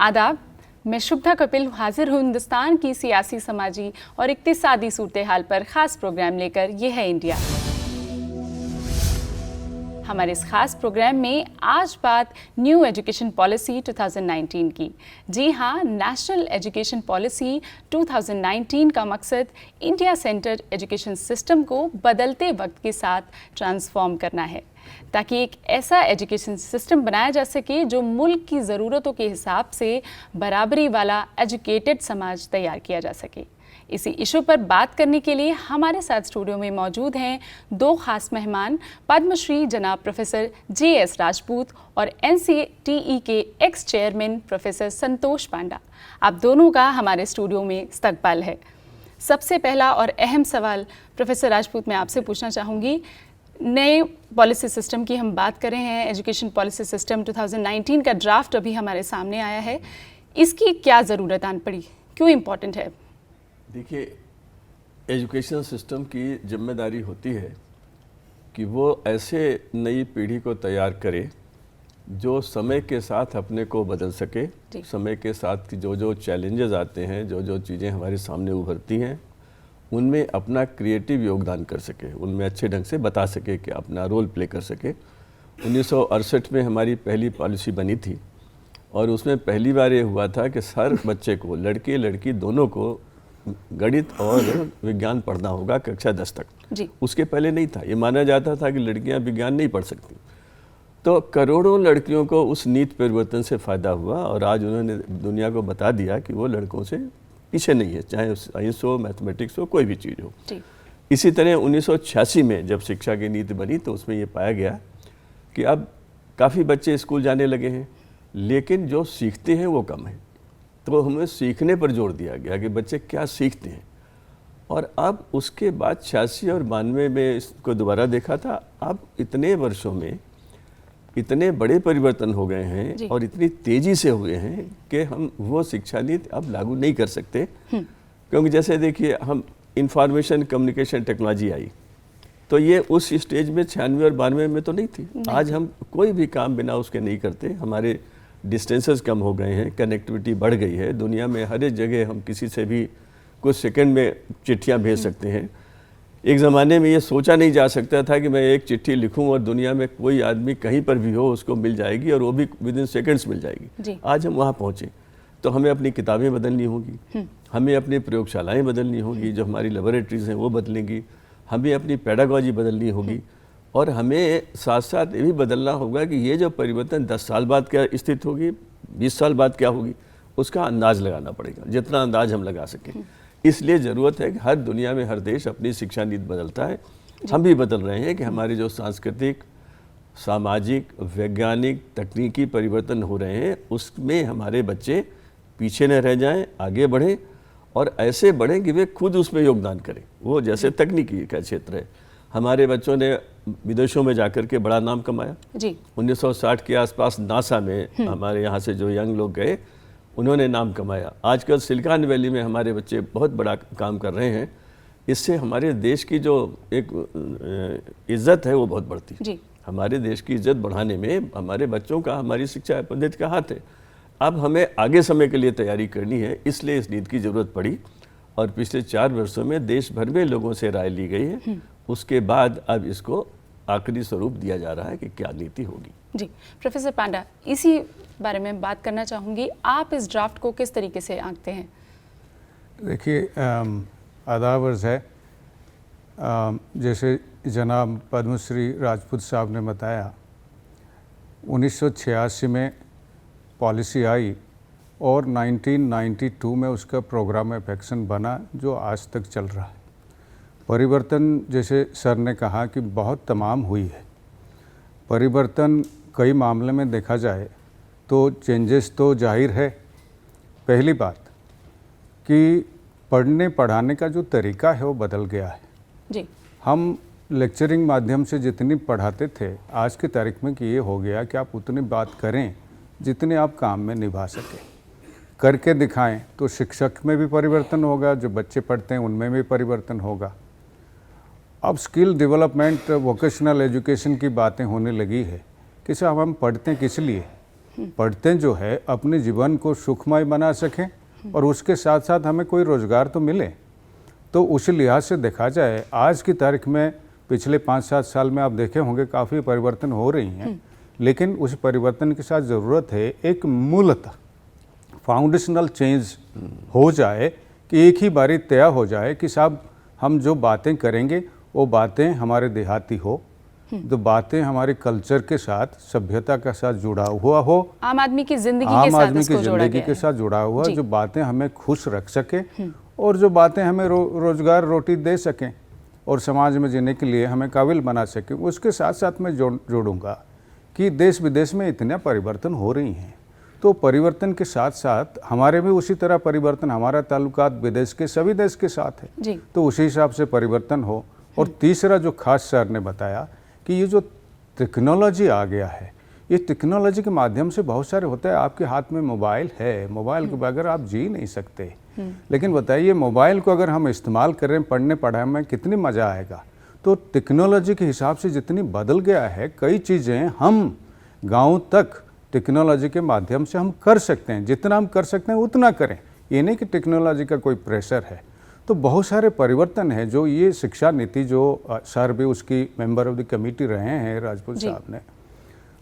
आदाब, मैं शुभदा कपिल हाजिर हूँ हिंदुस्तान की सियासी, समाजी और इक्तिसादी सूरत हाल पर ख़ास प्रोग्राम लेकर। ये है इंडिया। हमारे इस खास प्रोग्राम में आज बात न्यू एजुकेशन पॉलिसी 2019 की। जी हाँ, नेशनल एजुकेशन पॉलिसी 2019 का मकसद इंडिया सेंटर्ड एजुकेशन सिस्टम को बदलते वक्त के साथ ट्रांसफॉर्म करना है, ताकि एक ऐसा एजुकेशन सिस्टम बनाया जा सके जो मुल्क की ज़रूरतों के हिसाब से बराबरी वाला एजुकेटेड समाज तैयार किया जा सके। इसी इशू पर बात करने के लिए हमारे साथ स्टूडियो में मौजूद हैं दो खास मेहमान, पद्मश्री जनाब प्रोफेसर JS राजपूत और NCTE के एक्स चेयरमैन प्रोफेसर संतोष पांडा। आप दोनों का हमारे स्टूडियो में इस्तकबाल है। सबसे पहला और अहम सवाल प्रोफेसर राजपूत मैं आपसे पूछना चाहूँगी, नए पॉलिसी सिस्टम की हम बात कर रहे हैं। एजुकेशन पॉलिसी सिस्टम 2019 का ड्राफ्ट अभी हमारे सामने आया है। इसकी क्या ज़रूरत आन पड़ी, क्यों इम्पोर्टेंट है? देखिए, एजुकेशन सिस्टम की जिम्मेदारी होती है कि वो ऐसे नई पीढ़ी को तैयार करे जो समय के साथ अपने को बदल सके, समय के साथ की जो जो चैलेंजेस आते हैं, जो जो चीज़ें हमारे सामने उभरती हैं, उनमें अपना क्रिएटिव योगदान कर सके, उनमें अच्छे ढंग से बता सके कि अपना रोल प्ले कर सके। 1968 में हमारी पहली पॉलिसी बनी थी और उसमें पहली बार ये हुआ था कि हर बच्चे को, लड़के लड़की दोनों को, गणित और विज्ञान पढ़ना होगा कक्षा 10 तक। उसके पहले नहीं था, ये माना जाता था कि लड़कियां विज्ञान नहीं पढ़ सकती। तो करोड़ों लड़कियों को उस नीति परिवर्तन से फ़ायदा हुआ और आज उन्होंने दुनिया को बता दिया कि वो लड़कों से पीछे नहीं है, चाहे साइंस हो, मैथमेटिक्स हो, कोई भी चीज़ हो। इसी तरह 1986 में जब शिक्षा की नीति बनी तो उसमें ये पाया गया कि अब काफ़ी बच्चे स्कूल जाने लगे हैं, लेकिन जो सीखते हैं वो कम है। तो हमें सीखने पर जोर दिया गया कि बच्चे क्या सीखते हैं। और अब उसके बाद 86 और 92 में इसको दोबारा देखा था। अब इतने वर्षों में इतने बड़े परिवर्तन हो गए हैं और इतनी तेज़ी से हुए हैं कि हम वो शिक्षा नीति अब लागू नहीं कर सकते। क्योंकि जैसे देखिए, हम इंफॉर्मेशन कम्युनिकेशन टेक्नोलॉजी आई तो ये उस स्टेज में 96 और 92 में तो नहीं थी। आज हम कोई भी काम बिना उसके नहीं करते। हमारे डिस्टेंसेस कम हो गए हैं, कनेक्टिविटी बढ़ गई है। दुनिया में हर एक जगह हम किसी से भी कुछ सेकंड में चिट्ठियां भेज सकते हैं। एक ज़माने में ये सोचा नहीं जा सकता था कि मैं एक चिट्ठी लिखूं और दुनिया में कोई आदमी कहीं पर भी हो उसको मिल जाएगी और वो भी विदिन सेकंड्स मिल जाएगी। आज हम वहाँ पहुँचे तो हमें अपनी किताबें बदलनी होगी, हमें अपनी प्रयोगशालाएँ बदलनी होगी, जो हमारी लेबोरेटरीज़ हैं वो बदलेंगी, हमें अपनी पेडागॉजी बदलनी होगी और हमें साथ साथ ये भी बदलना होगा कि ये जो परिवर्तन 10 साल बाद क्या स्थिति होगी, 20 साल बाद क्या होगी, उसका अंदाज़ लगाना पड़ेगा, जितना अंदाज हम लगा सकें। इसलिए ज़रूरत है कि हर दुनिया में हर देश अपनी शिक्षा नीति बदलता है। हम भी बदल रहे हैं कि हमारे जो सांस्कृतिक, सामाजिक, वैज्ञानिक, तकनीकी परिवर्तन हो रहे हैं उसमें हमारे बच्चे पीछे न रह जाएँ, आगे बढ़ें और ऐसे बढ़ें कि वे खुद उसमें योगदान करें। वो जैसे तकनीकी का क्षेत्र है, हमारे बच्चों ने विदेशों में जाकर के बड़ा नाम कमाया। 1960 के आसपास नासा में हमारे यहाँ से जो यंग लोग गए उन्होंने नाम कमाया। आजकल सिलिकॉन वैली में हमारे बच्चे बहुत बड़ा काम कर रहे हैं। इससे हमारे देश की जो एक इज्जत है वो बहुत बढ़ती है। हमारे देश की इज्जत बढ़ाने में हमारे बच्चों का, हमारी शिक्षा पद्धति का हाथ है। अब हमें आगे समय के लिए तैयारी करनी है, इसलिए इस नीति की ज़रूरत पड़ी और पिछले 4 वर्षों में देश भर में लोगों से राय ली गई है। उसके बाद अब इसको आखिरी स्वरूप दिया जा रहा है कि क्या नीति होगी। जी प्रोफेसर पांडा, इसी बारे में बात करना चाहूँगी, आप इस ड्राफ्ट को किस तरीके से आंकते हैं? देखिए, आदाब अर्ज़ है, जैसे जनाब पद्मश्री राजपूत साहब ने बताया, 1986 में पॉलिसी आई और 1992 में उसका प्रोग्राम ऑफ एक्शन बना जो आज तक चल रहा है। परिवर्तन, जैसे सर ने कहा कि बहुत तमाम हुई है। परिवर्तन कई मामले में देखा जाए तो चेंजेस तो जाहिर है। पहली बात कि पढ़ने पढ़ाने का जो तरीका है वो बदल गया है। जी, हम लेक्चरिंग माध्यम से जितनी पढ़ाते थे, आज की तारीख में कि ये हो गया कि आप उतनी बात करें जितने आप काम में निभा सकें, करके दिखाएं तो शिक्षक में भी परिवर्तन होगा, जो बच्चे पढ़ते हैं उनमें भी परिवर्तन होगा। अब स्किल डेवलपमेंट, वोकेशनल एजुकेशन की बातें होने लगी है कि साहब हम पढ़ते हैं किस लिए, पढ़ते जो है अपने जीवन को सुखमय बना सकें और उसके साथ साथ हमें कोई रोजगार तो मिले। तो उस लिहाज से देखा जाए आज की तारीख में पिछले 5-7 साल में आप देखे होंगे काफ़ी परिवर्तन हो रही हैं, लेकिन उस परिवर्तन के साथ ज़रूरत है एक मूलतः फाउंडेशनल चेंज हो जाए कि एक ही बारी तय हो जाए कि साहब हम जो बातें करेंगे वो बातें हमारे देहाती हो, जो बातें हमारे कल्चर के साथ, सभ्यता के साथ जुड़ा हुआ हो, आम आदमी की जिंदगी के साथ जुड़ा हुआ, जो बातें हमें खुश रख सके और जो बातें हमें रोजगार रोटी दे सकें और समाज में जीने के लिए हमें काबिल बना सकें। उसके साथ साथ मैं जोड़ूंगा कि देश विदेश में इतने परिवर्तन हो रही हैं, तो परिवर्तन के साथ साथ हमारे भी उसी तरह परिवर्तन, हमारा ताल्लुकात विदेश के सभी देश के साथ है, तो उसी हिसाब से परिवर्तन हो। और तीसरा जो खास सर ने बताया कि ये जो टेक्नोलॉजी आ गया है, ये टेक्नोलॉजी के माध्यम से बहुत सारे होता है। आपके हाथ में मोबाइल है, मोबाइल के बगैर आप जी नहीं सकते, लेकिन बताइए मोबाइल को अगर हम इस्तेमाल करें पढ़ने पढ़ाई में कितनी मज़ा आएगा। तो टेक्नोलॉजी के हिसाब से जितनी बदल गया है, कई चीज़ें हम गाँव तक टेक्नोलॉजी के माध्यम से हम कर सकते हैं, जितना हम कर सकते हैं उतना करें, ये नहीं कि टेक्नोलॉजी का कोई प्रेशर है। तो बहुत सारे परिवर्तन है जो ये शिक्षा नीति, जो सर भी उसकी मेंबर ऑफ द कमेटी रहे हैं राजपूत साहब ने,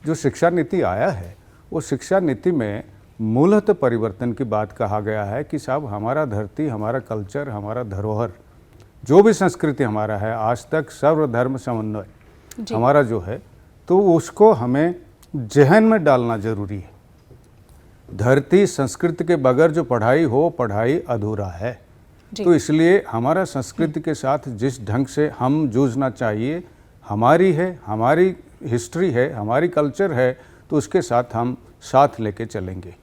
जो शिक्षा नीति आया है वो शिक्षा नीति में मूलतः परिवर्तन की बात कहा गया है कि साहब हमारा धरती, हमारा कल्चर, हमारा धरोहर, जो भी संस्कृति हमारा है आज तक सर्वधर्म समन्वय हमारा जो है, तो उसको हमें जहन में डालना जरूरी है। धरती संस्कृति के बगैर जो पढ़ाई हो, पढ़ाई अधूरा है। तो इसलिए हमारा संस्कृति के साथ जिस ढंग से हम जूझना चाहिए, हमारी है, हमारी हिस्ट्री है, हमारी कल्चर है, तो उसके साथ हम साथ लेके चलेंगे।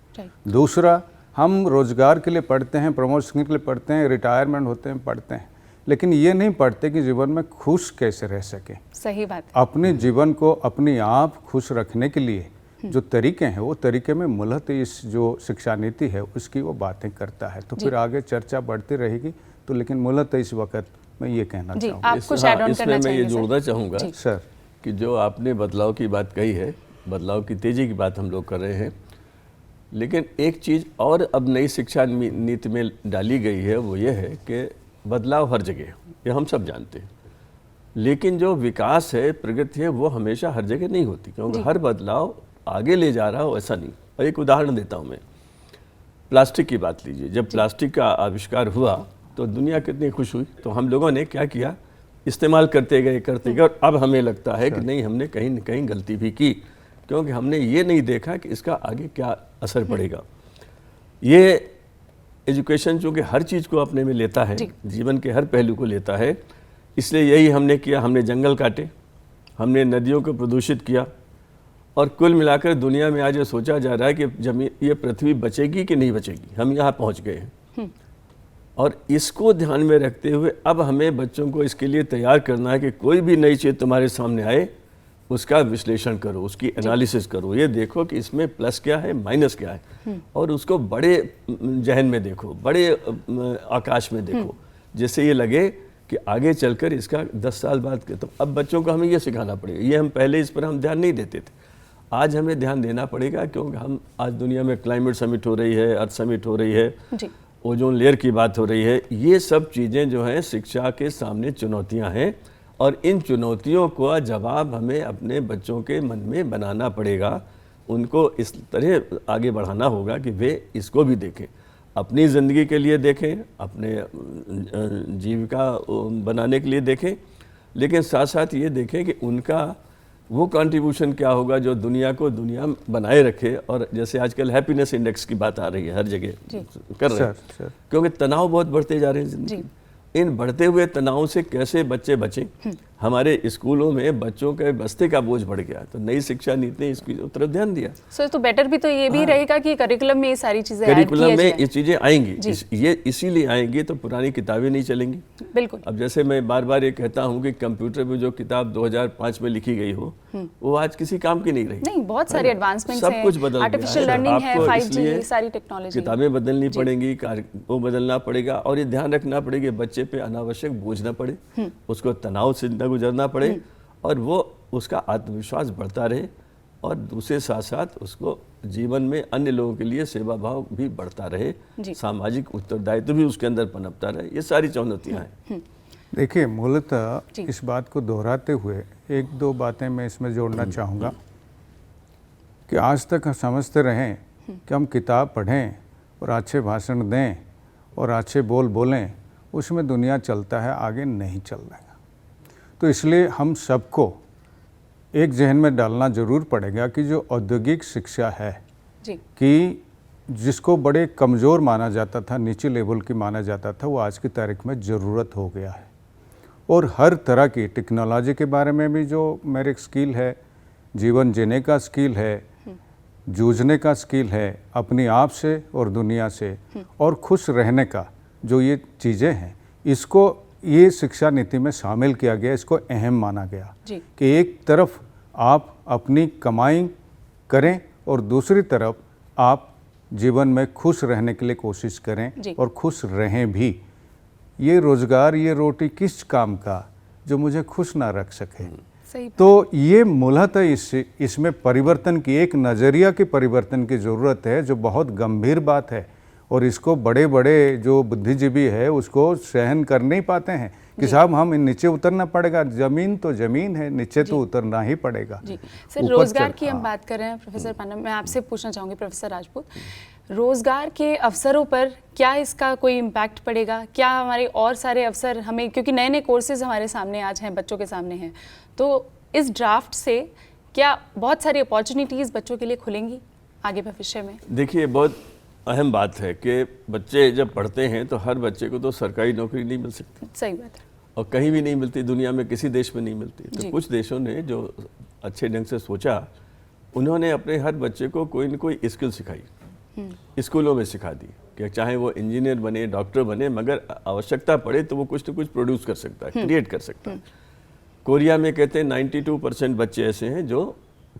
दूसरा, हम रोजगार के लिए पढ़ते हैं, प्रमोशन के लिए पढ़ते हैं, रिटायरमेंट होते हैं पढ़ते हैं, लेकिन ये नहीं पढ़ते कि जीवन में खुश कैसे रह सके। सही बात। अपने जीवन को अपने आप खुश रखने के लिए जो तरीके हैं, वो तरीके में मूलतः इस जो शिक्षा नीति है उसकी वो बातें करता है। तो फिर आगे चर्चा बढ़ती रहेगी, तो लेकिन मूलतः इस वक्त मैं ये कहना चाहूँगा। इसमें मैं ये जोड़ना चाहूँगा सर कि जो आपने बदलाव की बात कही है, बदलाव की तेज़ी की बात हम लोग कर रहे हैं, लेकिन एक चीज़ और अब नई शिक्षा नीति में डाली गई है, वो ये है कि बदलाव हर जगह, ये हम सब जानते हैं, लेकिन जो विकास है, प्रगति है, वो हमेशा हर जगह नहीं होती, क्योंकि हर बदलाव आगे ले जा रहा हो ऐसा नहीं। और एक उदाहरण देता हूँ मैं, प्लास्टिक की बात लीजिए। जब प्लास्टिक का आविष्कार हुआ तो दुनिया कितनी खुश हुई, तो हम लोगों ने क्या किया, इस्तेमाल करते गए और अब हमें लगता है कि नहीं, हमने कहीं न कहीं गलती भी की, क्योंकि हमने ये नहीं देखा कि इसका आगे क्या असर पड़ेगा। ये एजुकेशन चूँकि हर चीज़ को अपने में लेता है, जीवन के हर पहलू को लेता है, इसलिए यही हमने किया। हमने जंगल काटे, हमने नदियों को प्रदूषित किया, और कुल मिलाकर दुनिया में आज ये सोचा जा रहा है कि जमीन, ये पृथ्वी बचेगी कि नहीं बचेगी। हम यहाँ पहुँच गए हैं, और इसको ध्यान में रखते हुए अब हमें बच्चों को इसके लिए तैयार करना है कि कोई भी नई चीज़ तुम्हारे सामने आए, उसका विश्लेषण करो, उसकी एनालिसिस करो, ये देखो कि इसमें प्लस क्या है, माइनस क्या है, और उसको बड़े जहन में देखो, बड़े आकाश में देखो, जिससे ये लगे कि आगे चलकर इसका 10 साल बाद के। तो अब बच्चों को हमें ये सिखाना पड़ेगा। ये हम पहले इस पर हम ध्यान नहीं देते थे, आज हमें ध्यान देना पड़ेगा, क्योंकि हम आज दुनिया में क्लाइमेट समिट हो रही है, अर्थ समिट हो रही है, ओजोन लेयर की बात हो रही है। ये सब चीज़ें जो हैं शिक्षा के सामने चुनौतियां हैं, और इन चुनौतियों का जवाब हमें अपने बच्चों के मन में बनाना पड़ेगा। उनको इस तरह आगे बढ़ाना होगा कि वे इसको भी देखें, अपनी ज़िंदगी के लिए देखें, अपने जीविका बनाने के लिए देखें, लेकिन साथ साथ ये देखें कि उनका वो कंट्रीब्यूशन क्या होगा जो दुनिया को दुनिया बनाए रखे। और जैसे आजकल हैप्पीनेस इंडेक्स की बात आ रही है, हर जगह कर रहे हैं, क्योंकि तनाव बहुत बढ़ते जा रहे हैं जिंदगी। इन बढ़ते हुए तनाव से कैसे बच्चे बचें। हमारे स्कूलों में बच्चों के बस्ते का बोझ बढ़ गया, तो नई शिक्षा नीति ने इसकी तरफ ध्यान दिया। तो बेटर भी तो ये भी रहेगा कि करिकुलम में ये सारी चीजें करिकुलम में ये चीजें आएंगी, ये इसीलिए आएंगी तो पुरानी किताबें नहीं चलेंगी। बिल्कुल। अब जैसे मैं बार बार ये कहता हूँ कि कंप्यूटर में जो किताब 2005 में लिखी गई हो, वो आज किसी काम की नहीं रही। नहीं, बहुत सारे एडवांसमेंट्स हैं, सब कुछ बदल गया, आर्टिफिशियल लर्निंग है, 5G, सारी टेक्नोलॉजी, किताबें बदलनी पड़ेंगी, वो बदलना पड़ेगा, और ये ध्यान रखना पड़ेगा बच्चे पे अनावश्यक बोझ न पड़े, उसको तनाव से न गुजरना पड़े, और वो उसका आत्मविश्वास बढ़ता रहे, और दूसरे साथ साथ उसको जीवन में अन्य लोगों के लिए सेवा भाव भी बढ़ता रहे, सामाजिक उत्तरदायित्व भी उसके अंदर पनपता रहे। ये सारी चुनौतियाँ हैं। देखिए, मूलतः इस बात को दोहराते हुए एक दो बातें मैं इसमें जोड़ना चाहूँगा कि आज तक हम समझते रहें कि हम किताब पढ़ें और अच्छे भाषण दें और अच्छे बोल बोलें, उसमें दुनिया चलता है, आगे नहीं चल रहा। तो इसलिए हम सबको एक जहन में डालना ज़रूर पड़ेगा कि जो औद्योगिक शिक्षा है कि जिसको बड़े कमज़ोर माना जाता था, नीचे लेवल की माना जाता था, वो आज की तारीख में ज़रूरत हो गया है। और हर तरह की टेक्नोलॉजी के बारे में भी जो मेरे स्किल है, जीवन जीने का स्किल है, जूझने का स्किल है अपने आप से और दुनिया से, और खुश रहने का जो ये चीज़ें हैं, इसको ये शिक्षा नीति में शामिल किया गया, इसको अहम माना गया कि एक तरफ आप अपनी कमाई करें और दूसरी तरफ आप जीवन में खुश रहने के लिए कोशिश करें और खुश रहें भी। ये रोज़गार, ये रोटी किस काम का जो मुझे खुश ना रख सके। तो ये मूलतः इसमें परिवर्तन की, एक नज़रिया के परिवर्तन की ज़रूरत है, जो बहुत गंभीर बात है। और इसको बड़े बड़े जो बुद्धिजीवी है उसको सहन कर नहीं पाते हैं कि साहब हम नीचे उतरना पड़ेगा, ज़मीन तो ज़मीन है, नीचे तो उतरना ही पड़ेगा। जी सर, रोज़गार की हम बात कर रहे हैं प्रोफेसर पांडा, मैं आपसे पूछना चाहूँगी प्रोफेसर राजपूत, रोज़गार के अवसरों पर क्या इसका कोई इम्पैक्ट पड़ेगा? क्या हमारे और सारे अवसर हमें, क्योंकि नए नए कोर्सेज हमारे सामने आज हैं, बच्चों के सामने हैं, तो इस ड्राफ्ट से क्या बहुत सारी अपॉर्चुनिटीज़ बच्चों के लिए खुलेंगी आगे भविष्य में? देखिए, बहुत अहम बात है कि बच्चे जब पढ़ते हैं तो हर बच्चे को तो सरकारी नौकरी नहीं मिल सकती। सही बात है। और कहीं भी नहीं मिलती, दुनिया में किसी देश में नहीं मिलती। तो कुछ देशों ने जो अच्छे ढंग से सोचा, उन्होंने अपने हर बच्चे को कोई न कोई स्किल सिखाई, स्कूलों में सिखा दी कि चाहे वो इंजीनियर बने, डॉक्टर बने, मगर आवश्यकता पड़े तो वो कुछ न कुछ प्रोड्यूस कर सकता है, क्रिएट कर सकता है। कोरिया में कहते हैं 92% बच्चे ऐसे हैं जो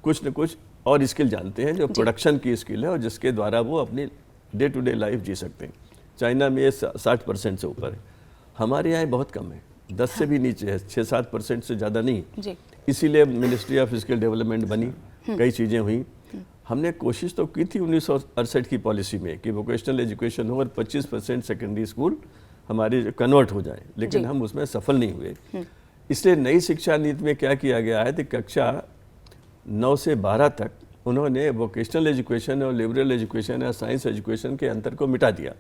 कुछ न कुछ और स्किल जानते हैं, जो प्रोडक्शन की स्किल है और जिसके द्वारा वो अपनी डे टू डे लाइफ जी सकते हैं। चाइना में ये 60% से ऊपर है, हमारे यहाँ बहुत कम है, 10 से भी नीचे है, 6-7% से ज़्यादा नहीं। इसीलिए मिनिस्ट्री ऑफ स्किल डेवलपमेंट बनी, कई चीज़ें हुई। हमने कोशिश तो की थी 1968 की पॉलिसी में कि वोकेशनल एजुकेशन हो और 25% सेकेंडरी स्कूल हमारे कन्वर्ट हो जाए, लेकिन हम उसमें सफल नहीं हुए। इसलिए नई शिक्षा नीति में क्या किया गया है कि कक्षा 9 से 12 तक उन्होंने वोकेशनल एजुकेशन और लिबरल एजुकेशन या साइंस एजुकेशन के अंतर को मिटा दिया।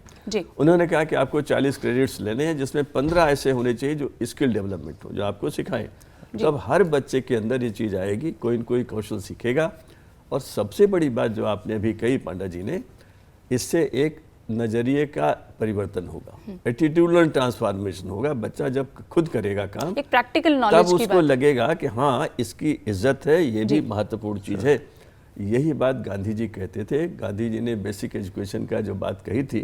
उन्होंने कहा कि आपको 40 क्रेडिट्स लेने हैं, जिसमें 15 ऐसे होने चाहिए जो स्किल डेवलपमेंट हो, जो आपको सिखाएं। तो अब हर बच्चे के अंदर ये चीज़ आएगी, कोई न कोई कौशल सीखेगा। और सबसे बड़ी बात जो आपने अभी कही पांडा जी ने, इससे एक नज़रिए का परिवर्तन होगा, एटीट्यूडल ट्रांसफॉर्मेशन होगा। बच्चा जब खुद करेगा काम, एक प्रैक्टिकल नॉलेज तब उसको लगेगा कि हाँ, इसकी इज्जत है, ये भी महत्वपूर्ण चीज़ है। यही बात गांधी जी कहते थे। गांधी जी ने बेसिक एजुकेशन का जो बात कही थी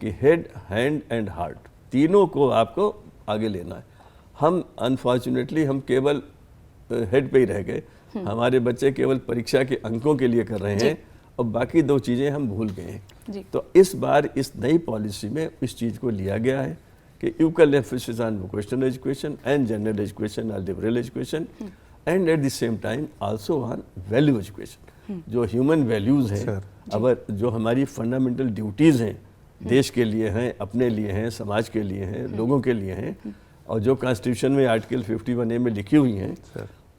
कि हेड, हैंड एंड हार्ट, तीनों को आपको आगे लेना है। हम अनफॉर्चुनेटली हम केवल हेड पे ही रह गए, हमारे बच्चे केवल परीक्षा के अंकों के लिए कर रहे हैं और बाकी दो चीज़ें हम भूल गए हैं। तो इस बार इस नई पॉलिसी में इस चीज़ को लिया गया है कि equal emphasis on vocational education and general education और liberal education and at the same time also on value education. जो ह्यूमन वैल्यूज़ हैं, अब जो हमारी फंडामेंटल ड्यूटीज़ हैं, देश के लिए हैं, अपने लिए हैं, समाज के लिए हैं, लोगों के लिए हैं, और जो कॉन्स्टिट्यूशन में आर्टिकल 51A में लिखी हुई हैं,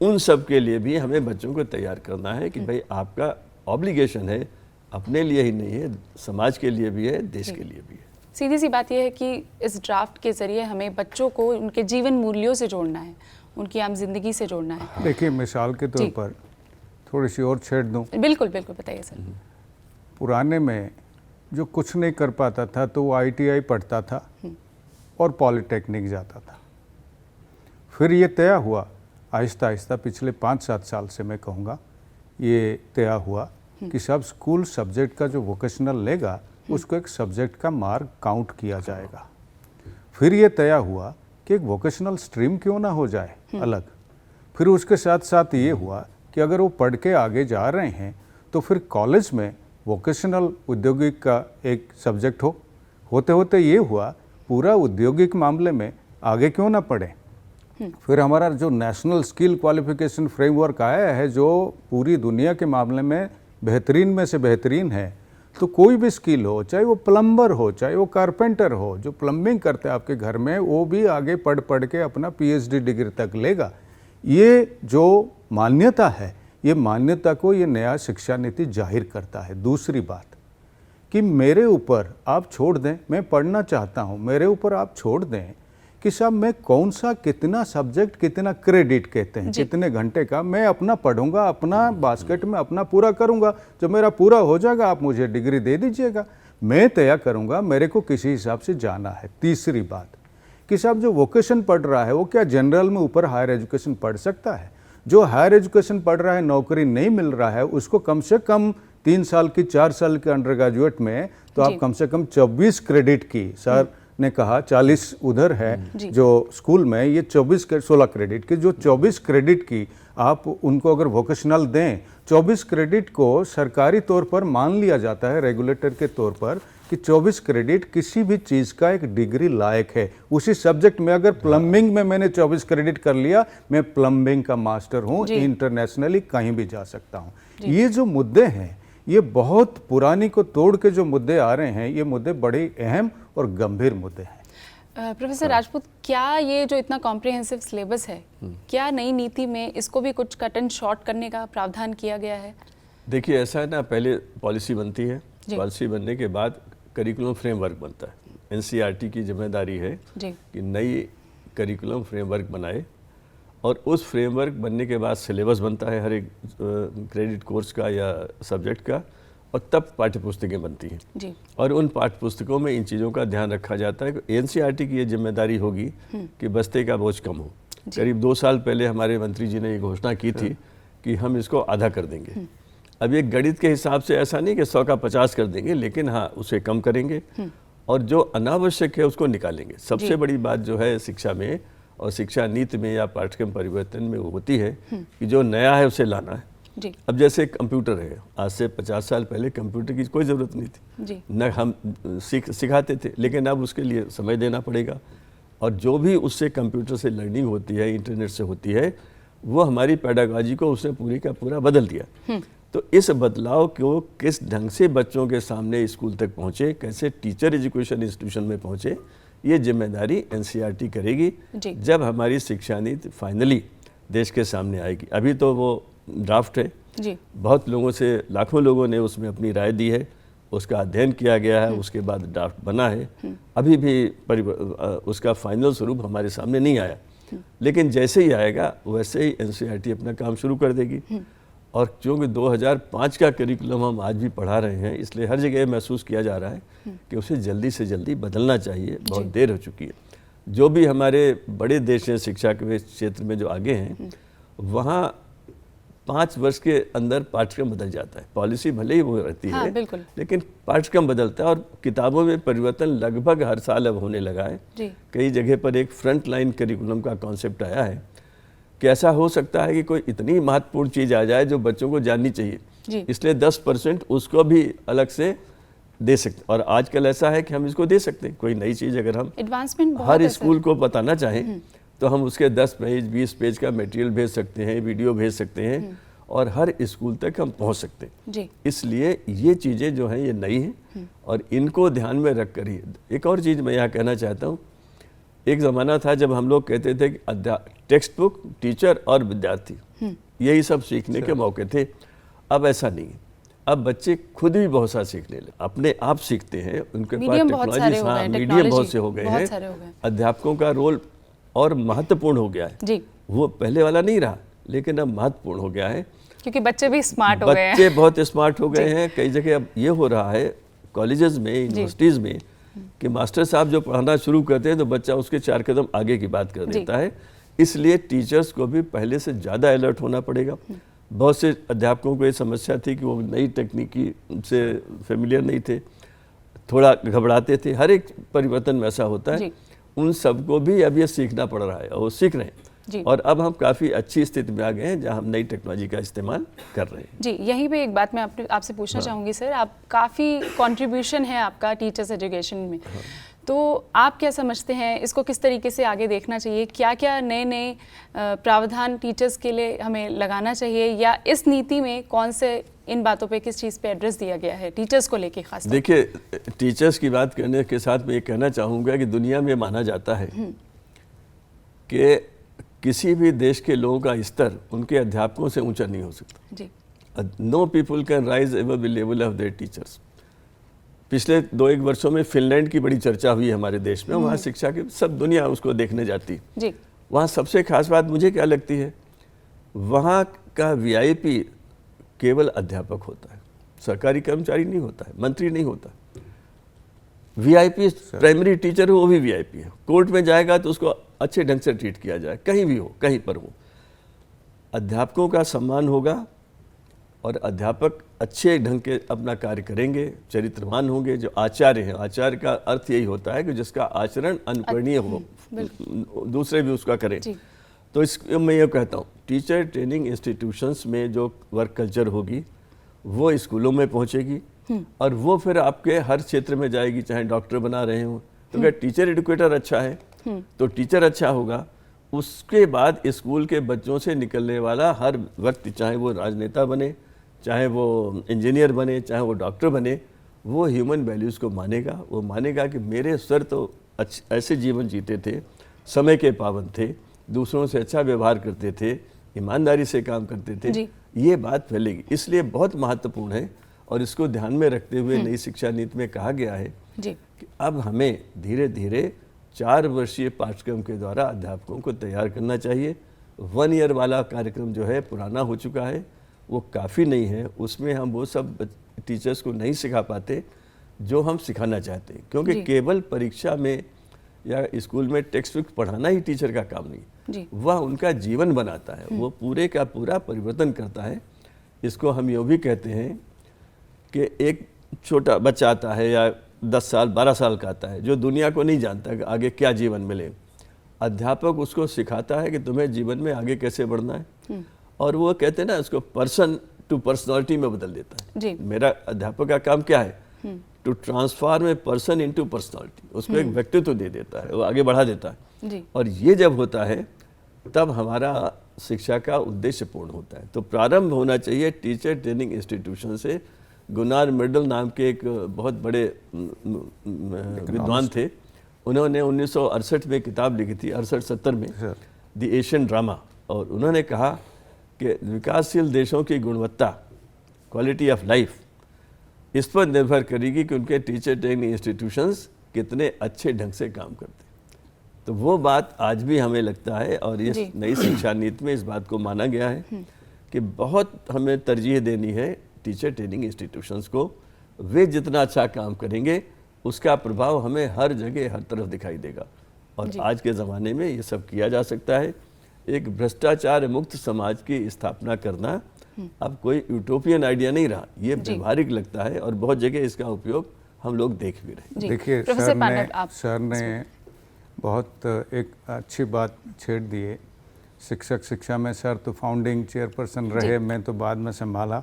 उन सब के लिए भी हमें बच्चों को तैयार करना है कि भाई आपका ऑब्लिगेशन है, अपने लिए ही नहीं है, समाज के लिए भी है, देश के लिए भी है। सीधी सी बात यह है कि इस ड्राफ्ट के ज़रिए हमें बच्चों को उनके जीवन मूल्यों से जोड़ना है, उनकी आम जिंदगी से जोड़ना है। देखिए, मिसाल के तौर पर थोड़ी सी और छेड़ दूँ। बिल्कुल बिल्कुल, बताइए सर। पुराने में जो कुछ नहीं कर पाता था तो वो ITI पढ़ता था और पॉलिटेक्निक जाता था। फिर ये तय हुआ आहिस्ता आहिस्ता, पिछले 5-7 साल से मैं कहूँगा, ये तय हुआ कि सब स्कूल सब्जेक्ट का जो वोकेशनल लेगा उसको एक सब्जेक्ट का मार्क काउंट किया जाएगा। फिर ये तय हुआ कि एक वोकेशनल स्ट्रीम क्यों ना हो जाए अलग। फिर उसके साथ साथ ये हुआ कि अगर वो पढ़ के आगे जा रहे हैं तो फिर कॉलेज में वोकेशनल औद्योगिक का एक सब्जेक्ट हो। होते होते ये हुआ पूरा औद्योगिक मामले में आगे क्यों ना पढ़े। फिर हमारा जो नेशनल स्किल क्वालिफिकेशन फ्रेमवर्क आया है, जो पूरी दुनिया के मामले में बेहतरीन में से बेहतरीन है, तो कोई भी स्किल हो, चाहे वो प्लम्बर हो, चाहे वो कारपेंटर हो, जो प्लम्बिंग करते हैं आपके घर में, वो भी आगे पढ़ पढ़ के अपना PhD डिग्री तक लेगा। ये जो मान्यता है, ये मान्यता को ये नया शिक्षा नीति जाहिर करता है। दूसरी बात कि मेरे ऊपर आप छोड़ दें, मैं पढ़ना चाहता हूँ, मेरे ऊपर आप छोड़ दें कि साहब मैं कौन सा कितना सब्जेक्ट, कितना क्रेडिट कहते हैं, कितने घंटे का मैं अपना पढ़ूंगा, अपना बास्केट में अपना पूरा करूंगा। जब मेरा पूरा हो जाएगा आप मुझे डिग्री दे दीजिएगा, मैं तय करूंगा मेरे को किसी हिसाब से जाना है। तीसरी बात कि साहब जो वोकेशन पढ़ रहा है वो क्या जनरल में ऊपर हायर एजुकेशन पढ़ सकता है? जो हायर एजुकेशन पढ़ रहा है, नौकरी नहीं मिल रहा है, उसको कम से कम 3 साल की 4 साल के अंडर ग्रेजुएट में तो आप कम से कम 24 क्रेडिट की, सर ने कहा 40 उधर है जो स्कूल में, ये 16 क्रेडिट की, जो 24 क्रेडिट की आप उनको अगर वोकेशनल दें, 24 क्रेडिट को सरकारी तौर पर मान लिया जाता है रेगुलेटर के तौर पर कि 24 क्रेडिट किसी भी चीज़ का एक डिग्री लायक है। उसी सब्जेक्ट में अगर प्लम्बिंग में मैंने 24 क्रेडिट कर लिया, मैं प्लम्बिंग का मास्टर हूँ, इंटरनेशनली कहीं भी जा सकता हूँ। ये जो मुद्दे हैं, ये बहुत पुरानी को तोड़ के जो मुद्दे आ रहे हैं, ये मुद्दे बड़े अहम और गंभीर मुद्दे हैं। प्रोफेसर राजपूत, क्या ये जो इतना कॉम्प्रिहेंसिव सिलेबस है, क्या नई नीति में इसको भी कुछ कट एंड शॉर्ट करने का प्रावधान किया गया है? देखिए ऐसा है ना, पहले पॉलिसी बनती है, पॉलिसी बनने के बाद करिकुलम फ्रेमवर्क बनता है। NCERT की जिम्मेदारी है कि नई करिकुलम फ्रेमवर्क बनाए और उस फ्रेमवर्क बनने के बाद सिलेबस बनता है हर एक क्रेडिट कोर्स का या सब्जेक्ट का, और तब पाठ्य पुस्तकें बनती हैं जी। और उन पाठ्य पुस्तकों में इन चीज़ों का ध्यान रखा जाता है कि NCERT की ये जिम्मेदारी होगी कि बस्ते का बोझ कम हो। करीब 2 साल पहले हमारे मंत्री जी ने ये घोषणा की थी कि हम इसको आधा कर देंगे। अब ये गणित के हिसाब से ऐसा नहीं कि 100 का 50 कर देंगे, लेकिन हाँ उसे कम करेंगे और जो अनावश्यक है उसको निकालेंगे। सबसे बड़ी बात जो है शिक्षा में और शिक्षा नीति में या पाठ्यक्रम परिवर्तन में वो होती है कि जो नया है उसे लाना है जी। अब जैसे कंप्यूटर है, आज से 50 साल पहले कंप्यूटर की कोई ज़रूरत नहीं थी जी। न हम सिखाते थे, लेकिन अब उसके लिए समय देना पड़ेगा और जो भी उससे कंप्यूटर से लर्निंग होती है, इंटरनेट से होती है, वो हमारी पेडागॉजी को उसने पूरी का पूरा बदल दिया। तो इस बदलाव को किस ढंग से बच्चों के सामने स्कूल तक पहुँचे, कैसे टीचर एजुकेशन इंस्टीट्यूशन में पहुँचे, ये जिम्मेदारी NCERT करेगी जब हमारी शिक्षा नीति फाइनली देश के सामने आएगी। अभी तो वो ड्राफ्ट है जी। बहुत लोगों से, लाखों लोगों ने उसमें अपनी राय दी है, उसका अध्ययन किया गया है, उसके बाद ड्राफ्ट बना है। अभी भी उसका फाइनल स्वरूप हमारे सामने नहीं आया, लेकिन जैसे ही आएगा वैसे ही NCERT अपना काम शुरू कर देगी। और क्योंकि 2005 का करिकुलम हम आज भी पढ़ा रहे हैं, इसलिए हर जगह महसूस किया जा रहा है कि उसे जल्दी से जल्दी बदलना चाहिए, बहुत देर हो चुकी है। जो भी हमारे बड़े देश हैं शिक्षा के क्षेत्र में जो आगे हैं, वहाँ 5 वर्ष के अंदर पाठ्यक्रम बदल जाता है। पॉलिसी भले ही वो रहती है, लेकिन पाठ्यक्रम बदलता है और किताबों में परिवर्तन लगभग हर साल अब होने लगा है। कई जगह पर एक फ्रंट लाइन करिकुलम का कॉन्सेप्ट आया है कि ऐसा हो सकता है कि कोई इतनी महत्वपूर्ण चीज़ आ जाए जो बच्चों को जाननी चाहिए, इसलिए 10% उसको भी अलग से दे सकते। और आजकल ऐसा है कि हम इसको दे सकते हैं, कोई नई चीज़ अगर हम एडवांसमेंट हर स्कूल को बताना चाहें तो हम उसके 10 पेज 20 पेज का मटेरियल भेज सकते हैं, वीडियो भेज सकते हैं और हर स्कूल तक हम पहुंच सकते हैं जी। इसलिए ये चीज़ें जो हैं ये नई हैं और इनको ध्यान में रख कर ही। एक और चीज़ मैं यहाँ कहना चाहता हूँ, एक ज़माना था जब हम लोग कहते थे कि टेक्स्ट बुक, टीचर और विद्यार्थी यही सब सीखने के मौके थे। अब ऐसा नहीं है, अब बच्चे खुद भी बहुत सारा सीखने लगे, अपने आप सीखते हैं, उनके पास टेक्नोलॉजी, मीडियम बहुत से हो गए हैं। अध्यापकों का रोल और महत्वपूर्ण हो गया है जी। वो पहले वाला नहीं रहा, लेकिन अब महत्वपूर्ण हो गया है क्योंकि बच्चे भी स्मार्ट हो गए हैं। बच्चे बहुत स्मार्ट हो गए हैं। कई जगह अब ये हो रहा है कॉलेजेस में, यूनिवर्सिटीज़ में, कि मास्टर साहब जो पढ़ाना शुरू करते हैं तो बच्चा उसके 4 कदम आगे की बात कर देता है। इसलिए टीचर्स को भी पहले से ज़्यादा अलर्ट होना पड़ेगा। बहुत से अध्यापकों को ये समस्या थी कि वो नई तकनीकी से फेमिलियर नहीं थे, थोड़ा घबराते थे। हर एक परिवर्तन में ऐसा होता है, उन सबको भी अब ये सीखना पड़ रहा है और वो सीख रहे हैं। और अब हम काफ़ी अच्छी स्थिति में आ गए हैं जहां हम नई टेक्नोलॉजी का इस्तेमाल कर रहे हैं जी। यहीं पे एक बात मैं आपसे पूछना चाहूँगी सर, आप काफ़ी कंट्रीब्यूशन है आपका टीचर्स एजुकेशन में, तो आप क्या समझते हैं, इसको किस तरीके से आगे देखना चाहिए? क्या क्या नए नए प्रावधान टीचर्स के लिए हमें लगाना चाहिए, या इस नीति में कौन से इन बातों पे किस चीज़ पे एड्रेस दिया गया है टीचर्स को लेके खास? देखिए, टीचर्स की बात करने के साथ मैं ये कहना चाहूँगा कि दुनिया में माना जाता है कि किसी भी देश के लोगों का स्तर उनके अध्यापकों से ऊंचा नहीं हो सकता। जी। No people can rise ever the level of their teachers. पिछले 2-1 वर्षों में फिनलैंड की बड़ी चर्चा हुई हमारे देश में। वहाँ शिक्षा की सब दुनिया उसको देखने जाती। जी। वहाँ सबसे खास बात मुझे क्या लगती है, वहाँ का वीआईपी केवल अध्यापक होता है, सरकारी कर्मचारी नहीं होता है, मंत्री नहीं होता। वीआईपी प्राइमरी टीचर हो, वो भी वीआईपी है। कोर्ट में जाएगा तो उसको अच्छे ढंग से ट्रीट किया जाए, कहीं भी हो, कहीं पर हो। अध्यापकों का सम्मान होगा और अध्यापक अच्छे ढंग के अपना कार्य करेंगे, चरित्रवान होंगे। जो आचार्य हैं, आचार्य का अर्थ यही होता है कि जिसका आचरण अनुकरणीय हो, दूसरे भी उसका करें। तो इस मैं ये कहता हूँ, टीचर ट्रेनिंग इंस्टीट्यूशंस में जो वर्क कल्चर होगी वो स्कूलों में पहुँचेगी और वो फिर आपके हर क्षेत्र में जाएगी। चाहे डॉक्टर बना रहे हो तो अगर टीचर एडुकेटर अच्छा है तो टीचर अच्छा होगा। उसके बाद स्कूल के बच्चों से निकलने वाला हर व्यक्ति, चाहे वो राजनेता बने, चाहे वो इंजीनियर बने, चाहे वो डॉक्टर बने, वो ह्यूमन वैल्यूज़ को मानेगा। वो मानेगा कि मेरे सर तो ऐसे जीवन जीते थे, समय के पाबंद थे, दूसरों से अच्छा व्यवहार करते थे, ईमानदारी से काम करते थे। ये बात फैलेगी, इसलिए बहुत महत्वपूर्ण है। और इसको ध्यान में रखते हुए नई शिक्षा नीति में कहा गया है कि अब हमें धीरे धीरे 4 वर्षीय पाठ्यक्रम के द्वारा अध्यापकों को तैयार करना चाहिए। 1 ईयर वाला कार्यक्रम जो है पुराना हो चुका है, वो काफ़ी नहीं है। उसमें हम वो सब टीचर्स को नहीं सिखा पाते जो हम सिखाना चाहते हैं, क्योंकि केवल परीक्षा में या स्कूल में टेक्स्ट बुक पढ़ाना ही टीचर का काम नहीं, वह उनका जीवन बनाता है, वो पूरे का पूरा परिवर्तन करता है। इसको हम यूँ भी कहते हैं कि एक छोटा बच्चा आता है या 10 साल 12 साल का आता है जो दुनिया को नहीं जानता कि आगे क्या जीवन मिले। अध्यापक उसको सिखाता है कि तुम्हें जीवन में आगे कैसे बढ़ना है, और वो कहते हैं ना, उसको पर्सन टू पर्सनालिटी में बदल देता है। मेरा अध्यापक का काम क्या है, to transform a person into personality, उसको एक व्यक्तित्व दे देता है, वो आगे बढ़ा देता है। और ये जब होता है तब हमारा शिक्षा का उद्देश्य पूर्ण होता है। तो प्रारंभ होना चाहिए टीचर ट्रेनिंग इंस्टीट्यूशन से। गुनार मिडल नाम के एक बहुत बड़े विद्वान थे, उन्होंने 1968 में किताब लिखी थी, 68-70 में, द एशियन ड्रामा। और उन्होंने कहा कि विकासशील देशों की गुणवत्ता, क्वालिटी ऑफ लाइफ, इस पर निर्भर करेगी कि उनके टीचर ट्रेनिंग इंस्टीट्यूशंस कितने अच्छे ढंग से काम करते हैं। तो वो बात आज भी हमें लगता है, और इस नई शिक्षा नीति में इस बात को माना गया है कि बहुत हमें तरजीह देनी है टीचर ट्रेनिंग इंस्टीट्यूशंस को। वे जितना अच्छा काम करेंगे उसका प्रभाव हमें हर जगह हर तरफ दिखाई देगा। और आज के ज़माने में ये सब किया जा सकता है। एक भ्रष्टाचार मुक्त समाज की स्थापना करना अब कोई यूटोपियन आइडिया नहीं रहा, ये व्यवहारिक लगता है, और बहुत जगह इसका उपयोग हम लोग देख भी रहे। देखिए, सर ने बहुत एक अच्छी बात छेड़ दी है। शिक्षक शिक्षा में सर तो फाउंडिंग चेयरपर्सन रहे, मैं तो बाद में संभाला।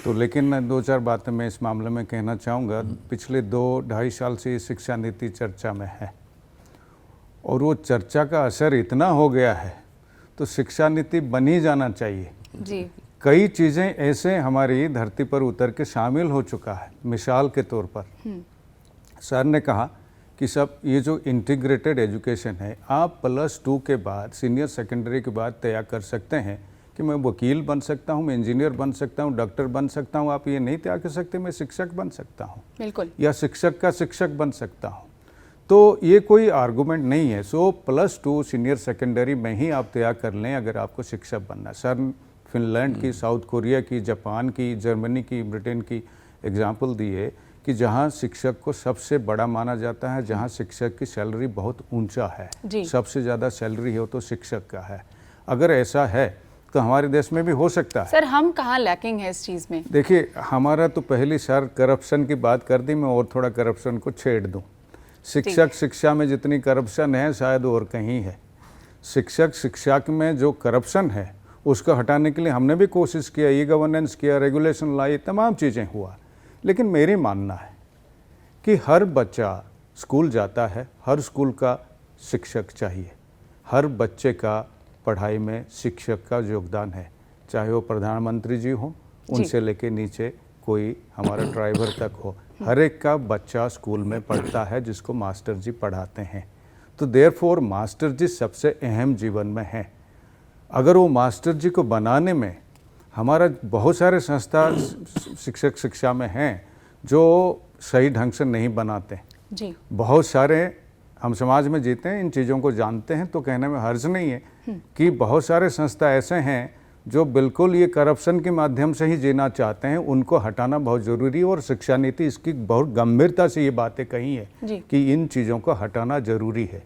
तो लेकिन 2-4 बातें मैं इस मामले में कहना चाहूँगा। पिछले 2-2.5 साल से शिक्षा नीति चर्चा में है, और वो चर्चा का असर इतना हो गया है तो शिक्षा नीति बन ही जाना चाहिए। कई चीज़ें ऐसे हमारी धरती पर उतर के शामिल हो चुका है। मिसाल के तौर पर सर ने कहा कि सब ये जो इंटीग्रेटेड एजुकेशन है, आप +2 के बाद, सीनियर सेकेंडरी के बाद तय कर सकते हैं कि मैं वकील बन सकता हूँ, मैं इंजीनियर बन सकता हूँ, डॉक्टर बन सकता हूँ। आप ये नहीं तय कर सकते मैं शिक्षक बन सकता हूँ, बिल्कुल, या शिक्षक का शिक्षक बन सकता हूँ। तो ये कोई आर्गूमेंट नहीं है। सो +2 सीनियर सेकेंडरी में ही आप तय कर लें अगर आपको शिक्षक बनना है। सर फिनलैंड की, साउथ कोरिया की, जापान की, जर्मनी की, ब्रिटेन की एग्जाम्पल दी है कि जहाँ शिक्षक को सबसे बड़ा माना जाता है, जहाँ शिक्षक की सैलरी बहुत ऊंचा है, सबसे ज़्यादा सैलरी हो तो शिक्षक का है। अगर ऐसा है तो हमारे देश में भी हो सकता है। सर हम कहाँ लैकिंग है इस चीज़ में? देखिए, हमारा तो पहली सर करप्शन की बात कर दी, मैं और थोड़ा करप्शन को छेड़ दूँ। शिक्षक शिक्षा में जितनी करप्शन है शायद और कहीं है। शिक्षक शिक्षा में जो करप्शन है उसको हटाने के लिए हमने भी कोशिश किया, ई गवर्नेंस किया, रेगुलेशन लाई, तमाम चीज़ें हुआ। लेकिन मेरी मानना है कि हर बच्चा स्कूल जाता है, हर स्कूल का शिक्षक चाहिए। हर बच्चे का पढ़ाई में शिक्षक का योगदान है, चाहे वो प्रधानमंत्री जी हो, उनसे लेके नीचे कोई हमारा ड्राइवर तक हो। हर एक का बच्चा स्कूल में पढ़ता है जिसको मास्टर जी पढ़ाते हैं। तो देयरफॉर मास्टर जी सबसे अहम जीवन में हैं। अगर वो मास्टर जी को बनाने में हमारा बहुत सारे संस्था शिक्षक शिक्षा में हैं जो सही ढंग से नहीं बनाते जी। बहुत सारे हम समाज में जीते हैं, इन चीज़ों को जानते हैं, तो कहने में हर्ज नहीं है कि बहुत सारे संस्था ऐसे हैं जो बिल्कुल ये करप्शन के माध्यम से ही जीना चाहते हैं। उनको हटाना बहुत ज़रूरी है और शिक्षा नीति इसकी बहुत गंभीरता से ये बातें कही है कि इन चीज़ों को हटाना ज़रूरी है।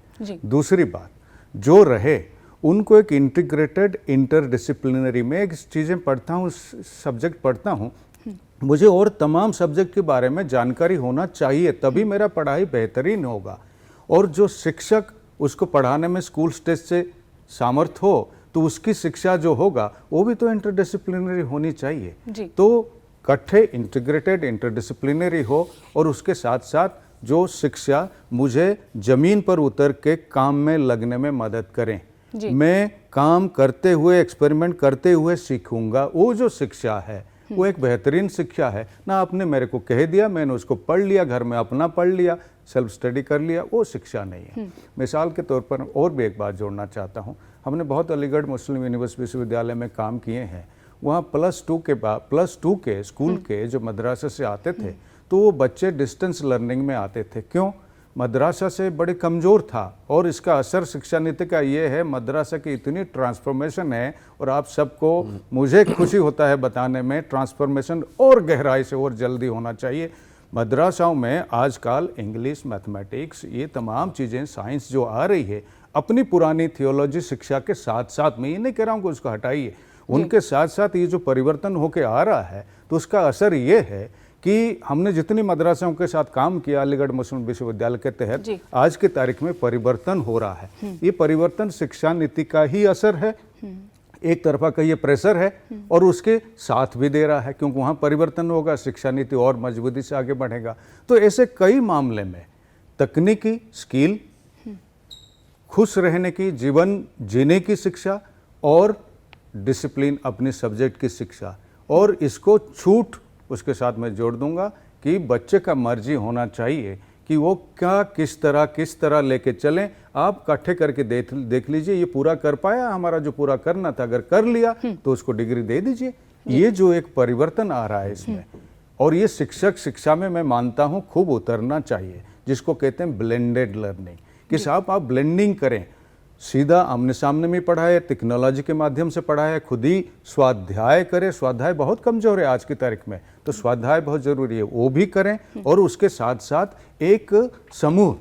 दूसरी बात, जो रहे उनको एक इंटीग्रेटेड इंटरडिसिप्लिनरी में एक चीज़ें पढ़ता हूँ, सब्जेक्ट पढ़ता हूँ, मुझे और तमाम सब्जेक्ट के बारे में जानकारी होना चाहिए, तभी मेरा पढ़ाई बेहतरीन होगा। और जो शिक्षक उसको पढ़ाने में स्कूल स्टेज से सामर्थ हो तो उसकी शिक्षा जो होगा वो भी तो इंटरडिसिप्लिनरी होनी चाहिए। तो इकट्ठे इंटीग्रेटेड इंटरडिसिप्लिनरी हो और उसके साथ साथ जो शिक्षा मुझे ज़मीन पर उतर के काम में लगने में मदद करें। मैं काम करते हुए, एक्सपेरिमेंट करते हुए सीखूंगा। वो जो शिक्षा है वो एक बेहतरीन शिक्षा है ना। आपने मेरे को कह दिया, मैंने उसको पढ़ लिया, घर में अपना पढ़ लिया, सेल्फ स्टडी कर लिया, वो शिक्षा नहीं है। मिसाल के तौर पर और भी एक बात जोड़ना चाहता हूँ। हमने बहुत अलीगढ़ मुस्लिम यूनिवर्सिटी विश्वविद्यालय में काम किए हैं। वहाँ +2 के स्कूल के जो मदरसा से आते थे तो वो बच्चे डिस्टेंस लर्निंग में आते थे। क्यों? मदरसा से बड़े कमज़ोर था और इसका असर शिक्षा नीति का ये है, मदरसा की इतनी ट्रांसफॉर्मेशन है और आप सबको, मुझे खुशी होता है बताने में, ट्रांसफॉर्मेशन और गहराई से और जल्दी होना चाहिए। मदरसाओं में आजकल इंग्लिश, मैथमेटिक्स, ये तमाम चीज़ें, साइंस जो आ रही है, अपनी पुरानी थियोलॉजी शिक्षा के साथ साथ, मैं ये नहीं कह रहा हूँ कि उसको हटाइए, उनके साथ साथ ये जो परिवर्तन होके आ रहा है तो उसका असर ये है कि हमने जितनी मदरसाओं के साथ काम किया अलीगढ़ मुस्लिम विश्वविद्यालय के तहत, आज की तारीख में परिवर्तन हो रहा है। ये परिवर्तन शिक्षा नीति का ही असर है, एक तरफा का ये प्रेशर है और उसके साथ भी दे रहा है, क्योंकि वहाँ परिवर्तन होगा, शिक्षा नीति और मजबूती से आगे बढ़ेगा। तो ऐसे कई मामले में तकनीकी स्किल, खुश रहने की, जीवन जीने की शिक्षा और डिसिप्लिन, अपने सब्जेक्ट की शिक्षा, और इसको छूट उसके साथ मैं जोड़ दूंगा कि बच्चे का मर्जी होना चाहिए कि वो क्या किस तरह लेके चलें। आप इकट्ठे करके देख लीजिए, ये पूरा कर पाया हमारा जो पूरा करना था, अगर कर लिया तो उसको डिग्री दे दीजिए। ये जो एक परिवर्तन आ रहा है इसमें, और ये शिक्षक शिक्षा में मैं मानता हूँ खूब उतरना चाहिए, जिसको कहते हैं ब्लेंडेड लर्निंग, कि साहब आप ब्लेंडिंग करें, सीधा आमने सामने में पढ़ाए, टेक्नोलॉजी के माध्यम से पढ़ाए, खुद ही स्वाध्याय करें। स्वाध्याय बहुत कमज़ोर है आज की तारीख में, तो स्वाध्याय बहुत ज़रूरी है, वो भी करें। और उसके साथ साथ एक समूह,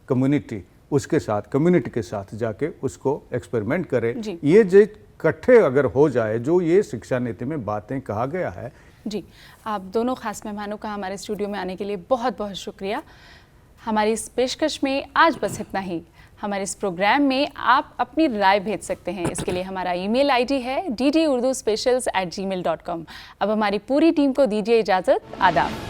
कम्युनिटी, उसके साथ, कम्युनिटी के साथ जाके उसको एक्सपेरिमेंट करें। ये जो इकट्ठे अगर हो जाए, जो ये शिक्षा नीति में बातें कहा गया है। जी, आप दोनों खास मेहमानों का हमारे स्टूडियो में आने के लिए बहुत बहुत शुक्रिया। हमारी इस पेशकश में आज बस इतना ही। हमारे इस प्रोग्राम में आप अपनी राय भेज सकते हैं। इसके लिए हमारा ईमेल आईडी है ddurduspecials@gmail.com। अब हमारी पूरी टीम को दीजिए इजाज़त। आदाब।